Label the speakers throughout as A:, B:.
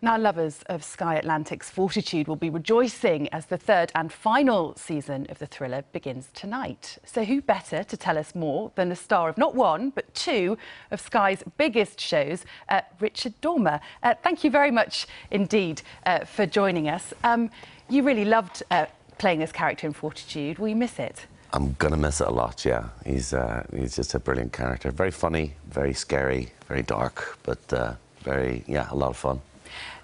A: Now, lovers of Sky Atlantic's Fortitude will be rejoicing as the third and final season of the thriller begins tonight. So who better to tell us more than the star of not one, but two of Sky's biggest shows, Richard Dormer. Thank you very much indeed for joining us. You really loved playing this character in Fortitude. Will you miss it?
B: I'm going to miss it a lot, yeah. He's just a brilliant character. Very funny, very scary, very dark, but a lot of fun.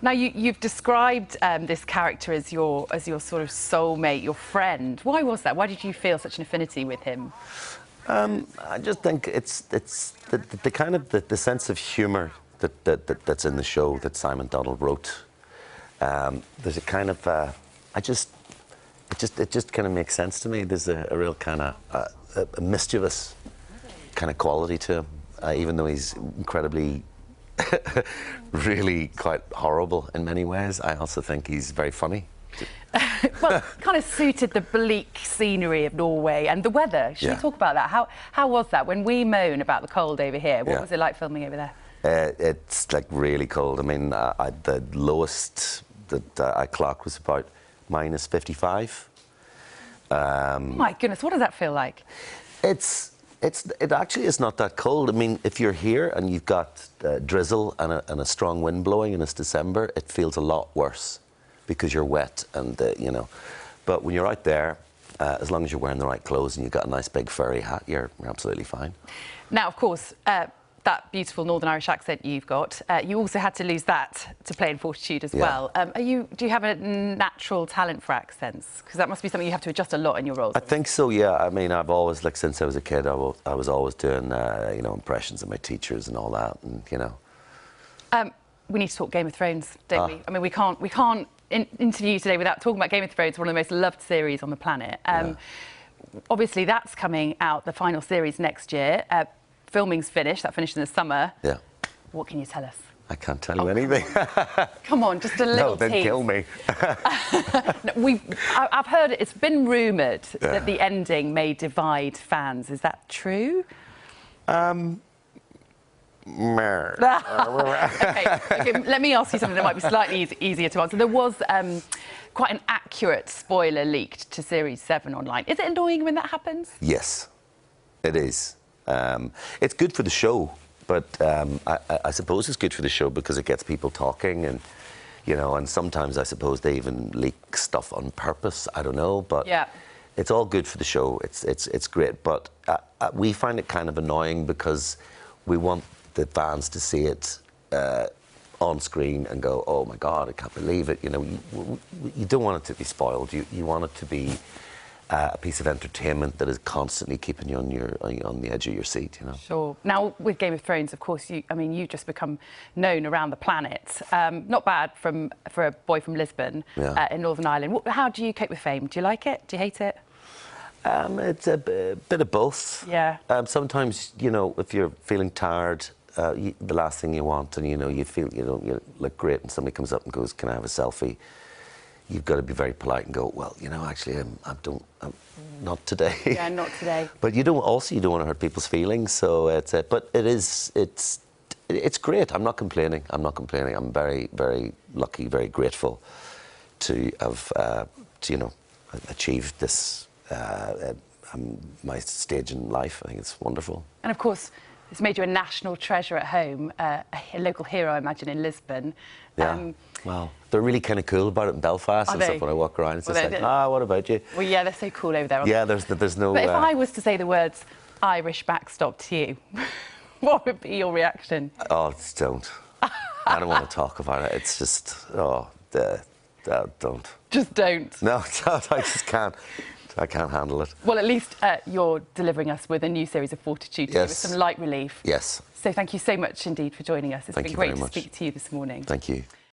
A: Now, you've described this character as your sort of soulmate, your friend. Why was that? Why did you feel such an affinity with him?
B: I just think it's the kind of the sense of humour that's in the show that Simon Donald wrote. There's a kind of it just kind of makes sense to me. There's a real kind of a mischievous kind of quality to him, even though he's incredibly really quite horrible in many ways. I also think he's very funny.
A: Well, kind of suited the bleak scenery of Norway and the weather. Should we talk about that? How was that? When we moan about the cold over here, what was it like filming over there?
B: It's like really cold. I mean, the lowest that I clocked was about -55.
A: Oh my goodness, what does that feel like?
B: It actually is not that cold. I mean, if you're here and you've got drizzle and a strong wind blowing and it's December, it feels a lot worse because you're wet and, you know. But when you're out there, as long as you're wearing the right clothes and you've got a nice big furry hat, you're absolutely fine.
A: Now, of course, that beautiful Northern Irish accent you've got, you also had to lose that to play in Fortitude as well. Do you have a natural talent for accents? Because that must be something you have to adjust a lot in your roles.
B: I think so, yeah. I mean, I've always, like, since I was a kid, I was always doing, you know, impressions of my teachers and all that, and, you know.
A: We need to talk Game of Thrones, don't we? I mean, we can't interview you today without talking about Game of Thrones, one of the most loved series on the planet. Obviously, that's coming out, the final series, next year. Filming's finished. That finished in the summer. Yeah. What can you tell us?
B: I can't tell you anything.
A: Come on, just a little
B: tease. No, then kill me.
A: I've heard it's been rumoured that the ending may divide fans. Is that true?
B: Okay,
A: let me ask you something that might be slightly easier to answer. There was quite an accurate spoiler leaked to Series 7 online. Is it annoying when that happens?
B: Yes, it is. It's good for the show, but I suppose it's good for the show because it gets people talking, and you know, and sometimes I suppose they even leak stuff on purpose. I don't know, but it's all good for the show. It's great, but we find it kind of annoying because we want the fans to see it on screen and go, "Oh my God, I can't believe it!" You know, you don't want it to be spoiled. You want it to be a piece of entertainment that is constantly keeping you on the edge of your seat, you know. Sure.
A: Now, with Game of Thrones, of course, you've just become known around the planet. Not bad for a boy from Lisbon in Northern Ireland. How do you cope with fame? Do you like it? Do you hate it?
B: It's a bit of both. Yeah. Sometimes, you know, if you're feeling tired, the last thing you want, and you know, you feel, you know, you look great, and somebody comes up and goes, "Can I have a selfie?" You've got to be very polite and go, "Well, you know, actually, I'm not today."
A: Yeah, not today.
B: But you don't want to hurt people's feelings, so but it's great. I'm not complaining. I'm very, very lucky, very grateful to have, you know, achieved this my stage in life. I think it's wonderful.
A: And of course, it's made you a national treasure at home, a local hero, I imagine, in Lisbon.
B: Yeah. Well, they're really kind of cool about it in Belfast and stuff when I walk around. It's just like, what about you?
A: Well, yeah, they're so cool over there.
B: Yeah, there's no...
A: But if I was to say the words Irish backstop to you, what would be your reaction?
B: Oh, don't. I don't want to talk about it. It's just, don't.
A: Just don't?
B: No, I just can't. I can't handle it.
A: Well, at least you're delivering us with a new series of Fortitude with some light relief.
B: Yes.
A: So thank you so much indeed for joining us. It's been great to speak to you this morning.
B: Thank you.